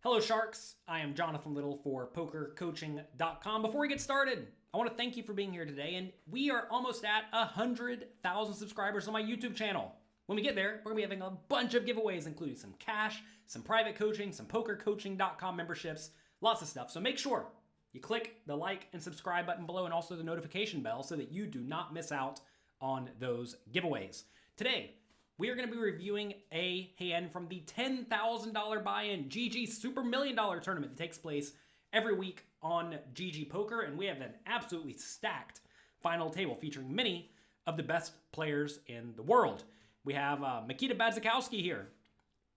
Hello Sharks, I am Jonathan Little for PokerCoaching.com. Before we get started, I want to thank you for being here today, and we are almost at 100,000 subscribers on my YouTube channel. When we get there, we're going to be having a bunch of giveaways, including some cash, some private coaching, some PokerCoaching.com memberships, lots of stuff. So make sure you click the like and subscribe button below and also the notification bell so that you do not miss out on those giveaways. Today, we are going to be reviewing a hand from the $10,000 buy-in GG Super $1 Million tournament that takes place every week on GG Poker, and we have an absolutely stacked final table featuring many of the best players in the world. We have Mikita Badzikowski here.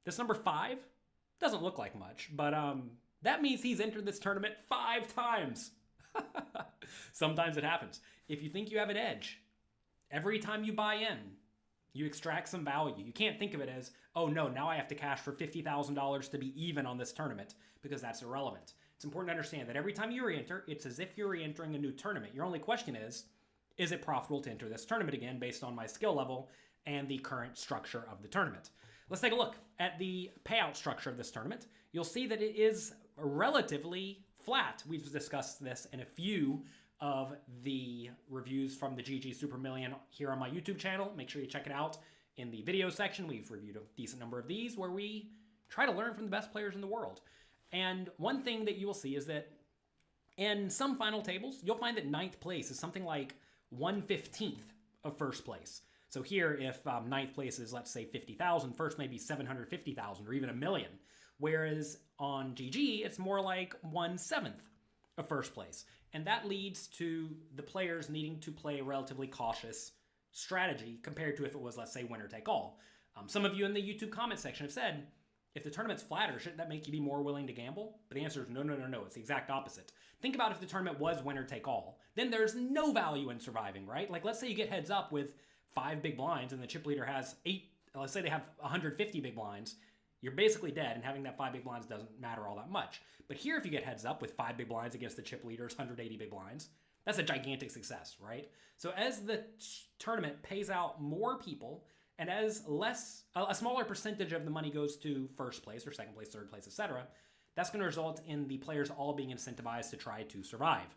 This number 5 doesn't look like much, but that means he's entered this tournament 5 times. Sometimes it happens. If you think you have an edge, every time you buy in, you extract some value. You can't think of it as, oh no, now I have to cash for $50,000 to be even on this tournament, because that's irrelevant. It's important to understand that every time you re-enter, it's as if you're re-entering a new tournament. Your only question is it profitable to enter this tournament again based on my skill level and the current structure of the tournament? Let's take a look at the payout structure of this tournament. You'll see that it is relatively flat. We've discussed this in a few of the reviews from the GG Super Million here on my YouTube channel. Make sure you check it out in the video section. We've reviewed a decent number of these where we try to learn from the best players in the world. And one thing that you will see is that in some final tables, you'll find that 9th place is something like 1/15th of first place. So here, if 9th place is, let's say, 50,000, first maybe 750,000 or even $1 million. Whereas on GG, it's more like 1/7th of first place. And that leads to the players needing to play a relatively cautious strategy compared to if it was, let's say, winner take all. Some of you in the YouTube comment section have said, if the tournament's flatter, shouldn't that make you be more willing to gamble? But the answer is no. It's the exact opposite. Think about if the tournament was winner take all. Then there's no value in surviving, right? Like, let's say you get heads up with 5 big blinds and the chip leader has 8, let's say they have 150 big blinds. You're basically dead, and having that 5 big blinds doesn't matter all that much. But here, if you get heads up with 5 big blinds against the chip leader's 180 big blinds, that's a gigantic success, right? So as the tournament pays out more people, and as a smaller percentage of the money goes to first place or second place, third place, etc., that's going to result in the players all being incentivized to try to survive.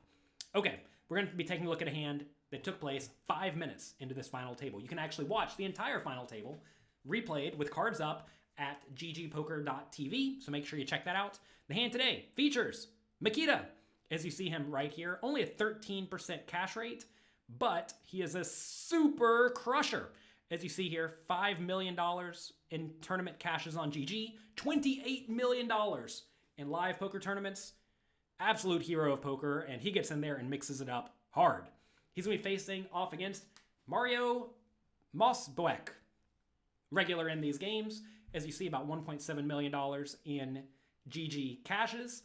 Okay, we're going to be taking a look at a hand that took place 5 minutes into this final table. You can actually watch the entire final table replayed with cards up at ggpoker.tv, so make sure you check that out. The hand today features Mikita, as you see him right here. Only a 13% cash rate, but he is a super crusher. As you see here, $5 million in tournament cashes on GG, $28 million in live poker tournaments. Absolute hero of poker, and he gets in there and mixes it up hard. He's going to be facing off against Mario Mosboek, regular in these games. As you see, about $1.7 million in GG cashes.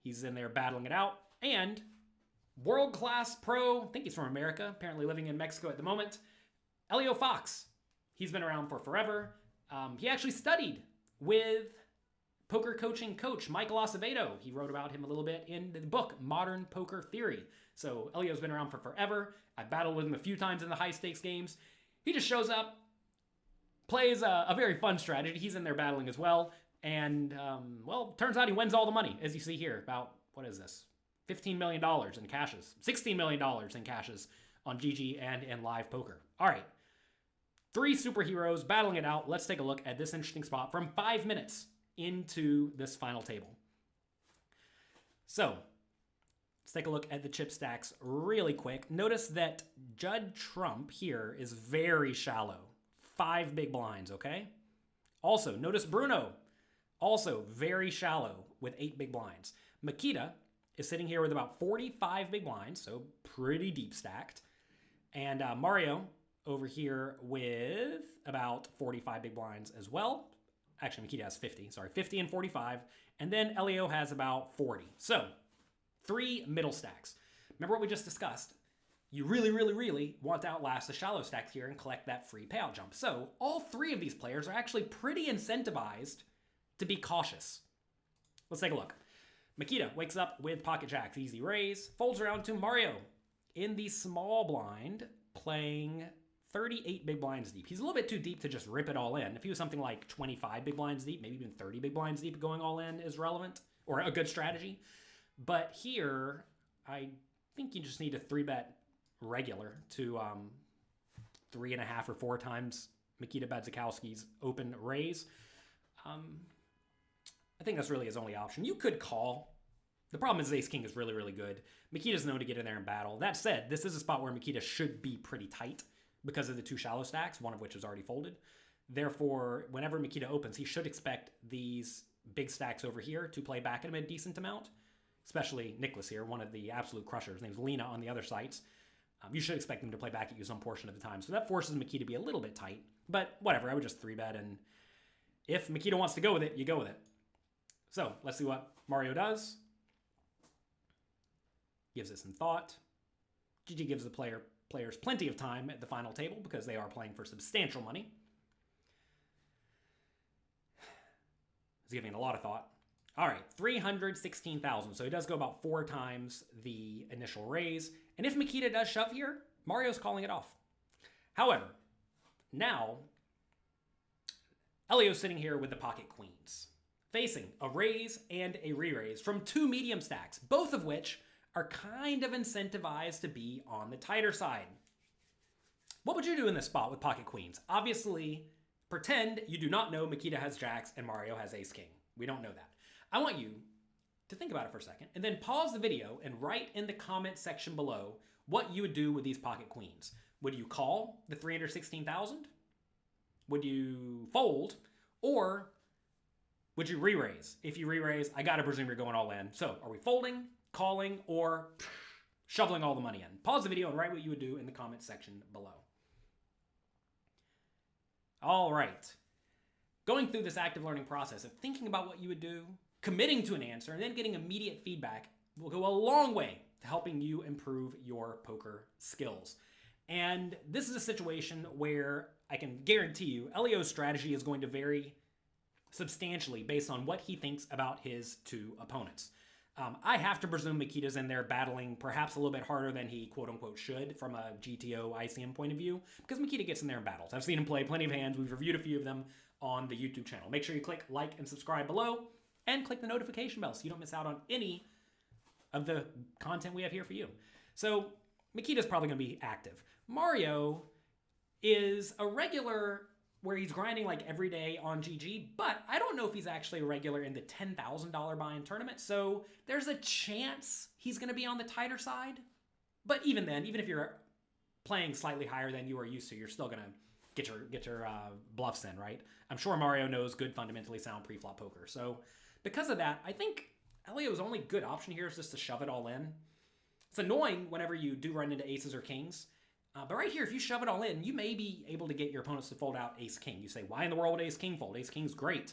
He's in there battling it out. And world-class pro, I think he's from America, apparently living in Mexico at the moment, Elio Fox. He's been around for forever. He actually studied with poker coaching coach Michael Acevedo. He wrote about him a little bit in the book Modern Poker Theory. So Elio's been around for forever. I battled with him a few times in the high-stakes games. He just shows up, plays a very fun strategy. He's in there battling as well. And, well, turns out he wins all the money, as you see here. About, what is this? $15 million in cashes. $16 million in cashes on GG and in live poker. All right. 3 superheroes battling it out. Let's take a look at this interesting spot from 5 minutes into this final table. So, let's take a look at the chip stacks really quick. Notice that Judd Trump here is very shallow. 5 big blinds, okay? Also, notice Bruno, also very shallow with 8 big blinds. Mikita is sitting here with about 45 big blinds, so pretty deep stacked. And Mario over here with about 45 big blinds as well. Actually, Mikita has 50 and 45. And then Elio has about 40. So, 3 middle stacks. Remember what we just discussed? You really want to outlast the shallow stacks here and collect that free payout jump. So all 3 of these players are actually pretty incentivized to be cautious. Let's take a look. Mikita wakes up with pocket jacks, easy raise, folds around to Mario in the small blind, playing 38 big blinds deep. He's a little bit too deep to just rip it all in. If he was something like 25 big blinds deep, maybe even 30 big blinds deep, going all in is relevant or a good strategy. But here, I think you just need to 3-bet regular to 3.5 or 4 times Mikita Bedzikowski's open raise. I think that's really his only option. You could call. The problem is ace-king is really, really good. Mikita's known to get in there and battle. That said, this is a spot where Mikita should be pretty tight because of the 2 shallow stacks, one of which is already folded. Therefore, whenever Mikita opens, he should expect these big stacks over here to play back at him a decent amount, especially Nicholas here, one of the absolute crushers. His name's Lena on the other sites. You should expect him to play back at you some portion of the time. So that forces Mikita to be a little bit tight. But whatever, I would just 3-bet, and if Mikita wants to go with it, you go with it. So let's see what Mario does. Gives it some thought. GG gives the players plenty of time at the final table because they are playing for substantial money. He's giving it a lot of thought. All right, 316,000. So he does go about 4 times the initial raise. And if Mikita does shove here, Mario's calling it off. However, now Elio's sitting here with the pocket queens, facing a raise and a re-raise from 2 medium stacks, both of which are kind of incentivized to be on the tighter side. What would you do in this spot with pocket queens? Obviously, pretend you do not know Mikita has jacks and Mario has ace-king. We don't know that. I want you to think about it for a second and then pause the video and write in the comment section below what you would do with these pocket queens. Would you call the 316,000? Would you fold? Or would you re-raise? If you re-raise, I gotta presume you're going all in. So are we folding, calling, or shoveling all the money in? Pause the video and write what you would do in the comment section below. All right. Going through this active learning process of thinking about what you would do, committing to an answer, and then getting immediate feedback will go a long way to helping you improve your poker skills. And this is a situation where I can guarantee you Elio's strategy is going to vary substantially based on what he thinks about his 2 opponents. I have to presume Mikita's in there battling perhaps a little bit harder than he quote-unquote should from a GTO ICM point of view, because Mikita gets in there and battles. I've seen him play plenty of hands. We've reviewed a few of them on the YouTube channel. Make sure you click like and subscribe below, and click the notification bell so you don't miss out on any of the content we have here for you. So Mikita's probably going to be active. Mario is a regular where he's grinding like every day on GG, but I don't know if he's actually a regular in the $10,000 buy-in tournament, so there's a chance he's going to be on the tighter side. But even then, even if you're playing slightly higher than you are used to, you're still going to get your bluffs in, right? I'm sure Mario knows good, fundamentally sound pre-flop poker. So because of that, I think Elio's only good option here is just to shove it all in. It's annoying whenever you do run into aces or kings. But right here, if you shove it all in, you may be able to get your opponents to fold out ace-king. You say, why in the world would ace-king fold? Ace-king's great.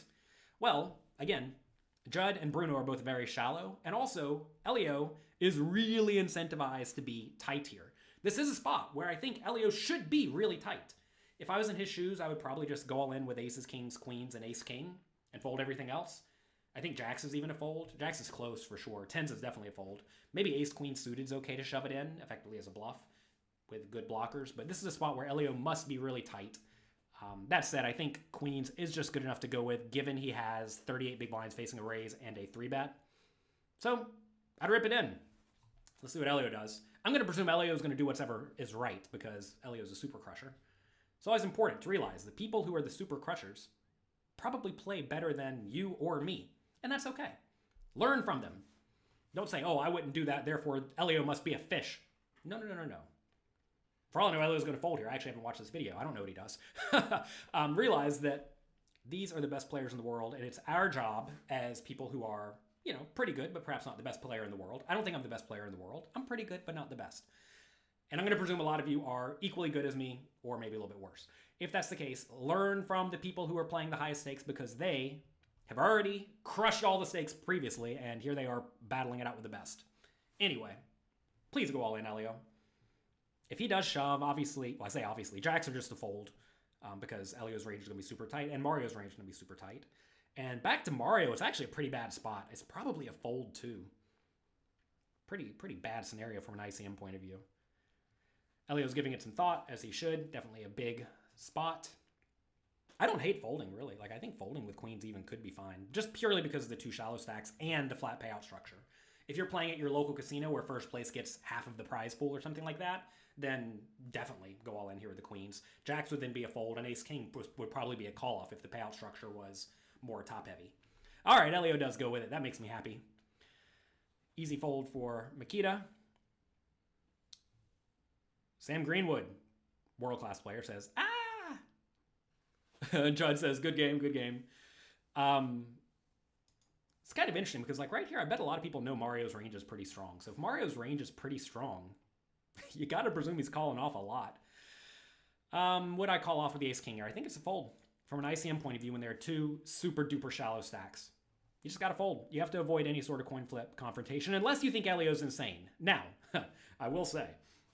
Well, again, Judd and Bruno are both very shallow, and also Elio is really incentivized to be tight here. This is a spot where I think Elio should be really tight. If I was in his shoes, I would probably just go all in with aces, kings, queens, and ace-king and fold everything else. I think jacks is even a fold. Jacks is close for sure. Tens is definitely a fold. Maybe ace-queen suited is okay to shove it in, effectively as a bluff, with good blockers, but this is a spot where Elio must be really tight. That said, I think queens is just good enough to go with, given he has 38 big blinds facing a raise and a 3-bet. So I'd rip it in. Let's see what Elio does. I'm going to presume Elio is going to do whatever is right because Elio is a super crusher. It's always important to realize the people who are the super crushers probably play better than you or me, and that's okay. Learn from them. Don't say, oh, I wouldn't do that, therefore Elio must be a fish. No. For all I know, Elio's going to fold here. I actually haven't watched this video. I don't know what he does. Realize that these are the best players in the world, and it's our job as people who are, pretty good, but perhaps not the best player in the world. I don't think I'm the best player in the world. I'm pretty good, but not the best. And I'm going to presume a lot of you are equally good as me, or maybe a little bit worse. If that's the case, learn from the people who are playing the highest stakes because they have already crushed all the stakes previously, and here they are battling it out with the best. Anyway, please go all in, Elio. If he does shove, obviously, well, I say obviously, jacks are just a fold because Elio's range is going to be super tight and Mario's range is going to be super tight. And back to Mario, it's actually a pretty bad spot. It's probably a fold too. Pretty bad scenario from an ICM point of view. Elio's giving it some thought, as he should. Definitely a big spot. I don't hate folding, really. Like, I think folding with queens even could be fine, just purely because of the 2 shallow stacks and the flat payout structure. If you're playing at your local casino where first place gets half of the prize pool or something like that, then definitely go all in here with the queens. Jacks would then be a fold, and ace-king would probably be a call-off if the payout structure was more top-heavy. All right, Elio does go with it. That makes me happy. Easy fold for Makita. Sam Greenwood, world-class player, says, ah! Judd says, good game, good game. It's kind of interesting because, like, right here, I bet a lot of people know Mario's range is pretty strong. So if Mario's range is pretty strong, you got to presume he's calling off a lot. Would I call off with the ace-king here? I think it's a fold. From an ICM point of view, when there are 2 super-duper shallow stacks, you just got to fold. You have to avoid any sort of coin flip confrontation, unless you think Elio's insane. Now, I will say,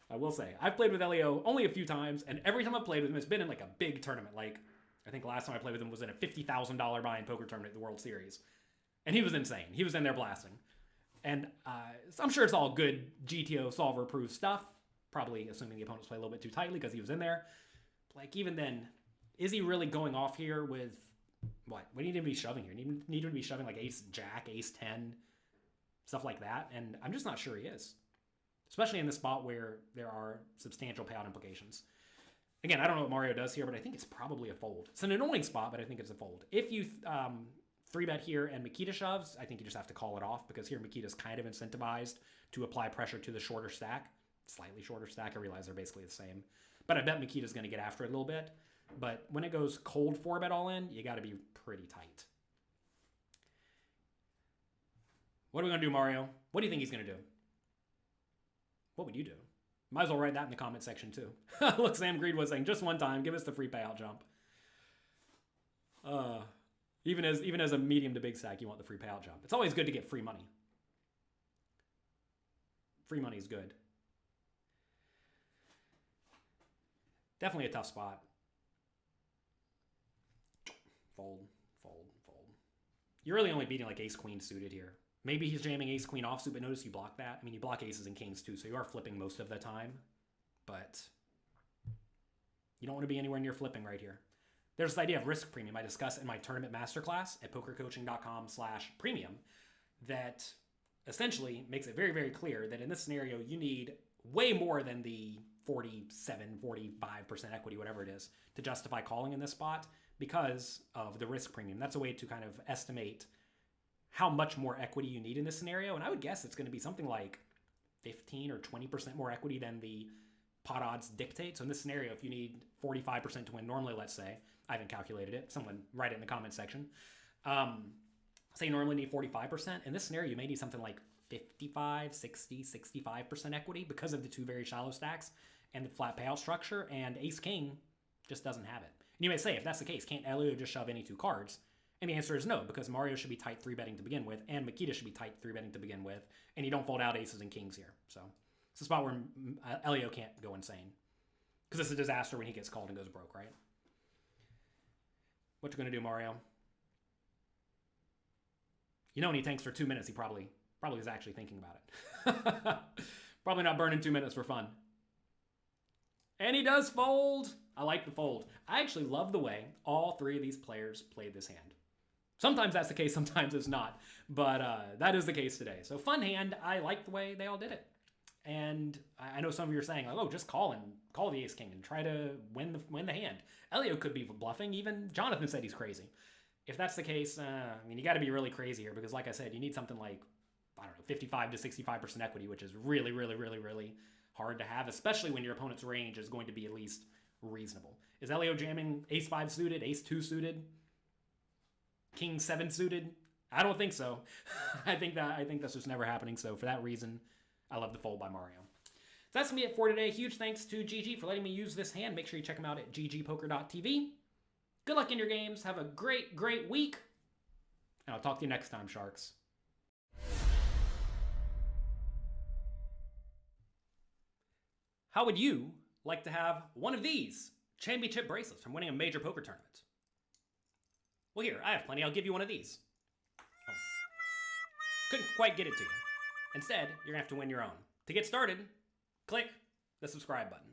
I've played with Elio only a few times, and every time I've played with him, it's been in, like, a big tournament. Like, I think last time I played with him was in a $50,000 buy-in poker tournament at the World Series. And he was insane. He was in there blasting. And I'm sure it's all good GTO solver-proof stuff. Probably assuming the opponents play a little bit too tightly because he was in there. But, like, even then, is he really going off here with what? What do you need to be shoving here? Need to be shoving like ace-jack, ace-10, stuff like that. And I'm just not sure he is. Especially in this spot where there are substantial payout implications. Again, I don't know what Mario does here, but I think it's probably a fold. It's an annoying spot, but I think it's a fold. If you 3-bet here and Makita shoves, I think you just have to call it off because here Makita's kind of incentivized to apply pressure to the shorter stack. Slightly shorter stack. I realize they're basically the same. But I bet Makita's going to get after it a little bit. But when it goes cold 4-bet all in, you got to be pretty tight. What are we going to do, Mario? What do you think he's going to do? What would you do? Might as well write that in the comment section too. Look, Sam Greed was saying, just one time, give us the free payout jump. Even as a medium to big stack, you want the free payout jump. It's always good to get free money. Free money is good. Definitely a tough spot. Fold, fold, fold. You're really only beating like ace-queen suited here. Maybe he's jamming ace-queen offsuit, but notice you block that. I mean, you block aces and kings too, so you are flipping most of the time. But you don't want to be anywhere near flipping right here. There's this idea of risk premium I discuss in my tournament masterclass at pokercoaching.com/premium that essentially makes it very, very clear that in this scenario, you need way more than the 47, 45% equity, whatever it is, to justify calling in this spot because of the risk premium. That's a way to kind of estimate how much more equity you need in this scenario. And I would guess it's going to be something like 15 or 20% more equity than the pot odds dictate. So in this scenario, if you need 45% to win normally, let's say, I haven't calculated it. Someone write it in the comment section. Say you normally need 45%. In this scenario, you may need something like 55, 60, 65% equity because of the 2 very shallow stacks and the flat payout structure, and ace-king just doesn't have it. And you may say, if that's the case, can't Elio just shove any 2 cards? And the answer is no, because Mario should be tight 3-betting to begin with, and Makita should be tight 3-betting to begin with, and you don't fold out aces and kings here. So it's a spot where Elio can't go insane. Because it's a disaster when he gets called and goes broke, right? What you going to do, Mario? You know, when he tanks for 2 minutes, he probably is actually thinking about it. Probably not burning 2 minutes for fun. And he does fold. I like the fold. I actually love the way all 3 of these players played this hand. Sometimes that's the case, sometimes it's not. But that is the case today. So fun hand. I like the way they all did it. And I know some of you are saying, like, oh, just call the ace-king and try to win the hand. Elio could be bluffing. Even Jonathan said he's crazy. If that's the case, I mean, you got to be really crazy here because, like I said, you need something like, I don't know, 55 to 65% equity, which is really, really, really, really hard to have, especially when your opponent's range is going to be at least reasonable. Is Elio jamming ace-5 suited, ace-2 suited, king-7 suited? I don't think so. I think that's just never happening. So for that reason, I love the fold by Mario. So that's going to be it for today. Huge thanks to GG for letting me use this hand. Make sure you check him out at ggpoker.tv. Good luck in your games. Have a great, great week. And I'll talk to you next time, Sharks. How would you like to have one of these championship bracelets from winning a major poker tournament? Well, here, I have plenty. I'll give you one of these. Oh. Couldn't quite get it to you. Instead, you're going to have to win your own. To get started, click the subscribe button.